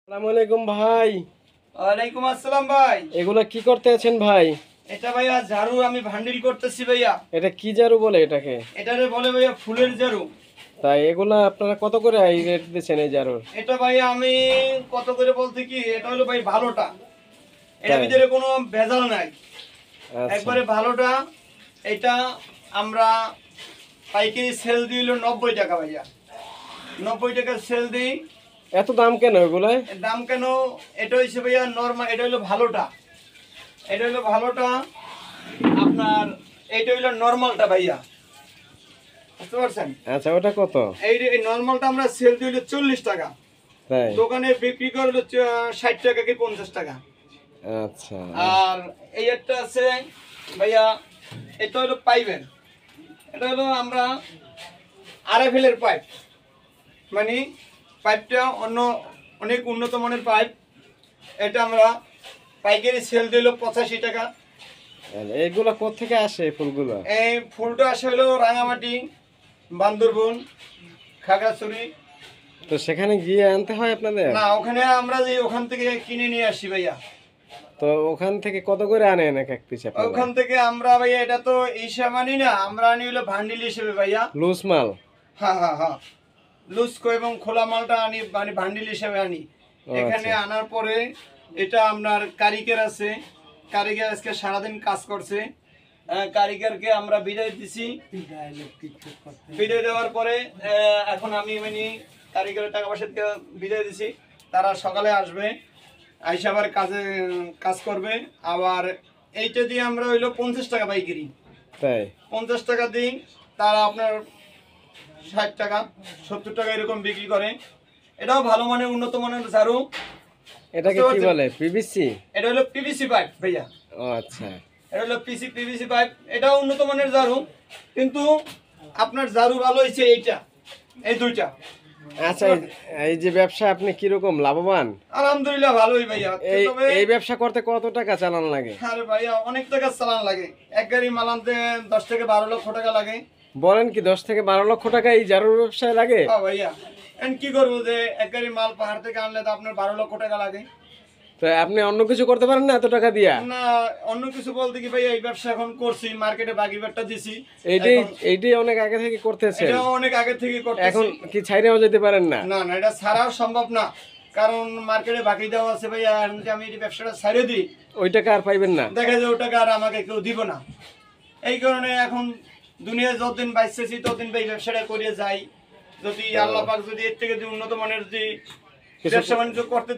আসসালামু আলাইকুম ভাই। ওয়ালাইকুম আসসালাম ভাই। এগুলা কি করতে আছেন ভাই? এটা ভাইয়া ঝাড়ু আমি ভান্ডিল করতেছি ভাইয়া। এটা কি ঝাড়ু বলে এটাকে? এটারে বলে ভাইয়া ফুলের ঝাড়ু। তাই এগুলা আপনারা কত করে রেট দিচ্ছেন এই ঝাড়ুর? এটা ভাইয়া আমি কত করে বলতে কি, এটা হলো ভাই ভালোটা, এটার তাই? ভিতরে কোনো ভেজাল নাই, আচ্ছা একবারে ভালোটা। এটা আমরা পাইকারি সেল দিই হলো 90 টাকা ভাইয়া, 90 টাকা সেল দিই। এত দাম কেন এগুলায়? এর দাম কেন? এটা হচ্ছে ভাইয়া নরমাল, এটা হলো ভালোটা, এটা হলো ভালোটা আপনার, এটা হলো নরমালটা ভাইয়া, বুঝতে পারছেন? আচ্ছা ওটা কত? এই নরমালটা আমরা সেল দিই হলো 40 টাকা, তাই? দোকানে বিক্রি করে হলো 60 টাকা কি 50 টাকা। আচ্ছা আর এই একটা আছে ভাইয়া, এটা হলো পাইপের, এটা হলো আমরা আরএফএল পাইপ, মানে পাইপটা অনেক উন্নত মানের পাইপ। এটা আমরা পাইকারি সেল দিল 85 টাকা। এগুলা কোত্থেকে আসে ফুলগুলো? এই ফুলটা আসে হলো রাঙামাটি, বান্দরবন, খাগড়াছড়ি। তো সেখানে গিয়ে আনতে হয় আপনাদের? না, ওখানে আমরা যে ওখান থেকে কিনে নিয়ে আসি ভাইয়া। তো ওখান থেকে কত করে আনেন এক এক পিস আপনারা? ওখান থেকে আমরা ভাইয়া এটা তো হিসাব আনি না, আমরা আনি হলো ভান্ডিল হিসেবে ভাইয়া। লুজ মাল? হ্যাঁ হ্যাঁ হ্যাঁ, লুস্কো এবং খোলা মালটা আনি, মানে ভান্ডিল হিসেবে আনি। এখানে আচ্ছা। আনার পরে এটা আপনার কারিগর আছে, কারিগর আজকে সারাদিন কাজ করছে, কারিগরকে আমরা বিদায় দিছি। বিদায় দেওয়ার পরে এখন আমি মানে কারিগরের টাকা পয়সা দিয়ে বিদায় দিছি। তারা সকালে আসবে, আইসা আবার কাজ করবে। আবার এইটা দিয়ে আমরা হইলো 50 টাকা পাইকারি, তাই? 50 টাকা দিই, তারা আপনার 60 টাকা 70 টাকা এরকম বিক্রি করে। এটাও ভালো মানের উন্নত মানের ঝাড়ু। এটাকে কি বলে? পিভিসি? এটা হলো পিভিসি পাইপ ভাইয়া। ও আচ্ছা। এটা হলো পিভিসি পাইপ, এটাও উন্নত মানের ঝাড়ু, কিন্তু আপনার ঝাড়ু ভালো হয়েছে এইটা, এই দুইটা। আচ্ছা এই যে ব্যবসা আপনি কিরকম লাভবান? আলহামদুলিল্লাহ ভালোই ভাইয়া। এই তবে এই ব্যবসা করতে কত টাকা চালান লাগে? আরে ভাইয়া অনেক টাকা চালান লাগে, এক গাড়ি মাল আনতে 10 থেকে 12 লক্ষ টাকা লাগে। বলেন কি 10 থেকে 12 লক্ষ টাকা এই ঝাড়ুর ব্যবসায় লাগে? হ্যাঁ ভাইয়া, এখন কি করবো, যে এক গাড়ি মাল পাহাড় থেকে আনলে তো আপনার 12 লক্ষ টাকা লাগে। তো আপনি অন্য কিছু করতে পারেন না এত টাকা দিয়া? না, অন্য কিছু বলতে কি ভাইয়া, এই ব্যবসা এখন করছি, মার্কেটে বাকি ব্যাটটা দিছি। এইটাই এখন এইটাই অনেক আগে থেকে করতেছেন, এটা অনেক আগে থেকে করতেছি। এখন কি ছাইরেও যেতে পারেন না? না না, এটা ছাড়াও সম্ভব না, কারণ মার্কেটে বাকি দেওয়া আছে ভাইয়া। এখন যে আমি এই ব্যবসাটা ছাড়ে দিই, ওই টাকা আর পাইবেন না। দেখা যায় ওই টাকা আর আমাকে কেউ দিব না। এই কারণে এখন দুনিয়ায় যতদিন বাইসেছি ততদিন ভাই ব্যবসাটা করে যাই। যদি আল্লাহ পাক যদি এর থেকে যে উন্নত মানের যে ব্যবসা বাণিজ্য করতে দেয়।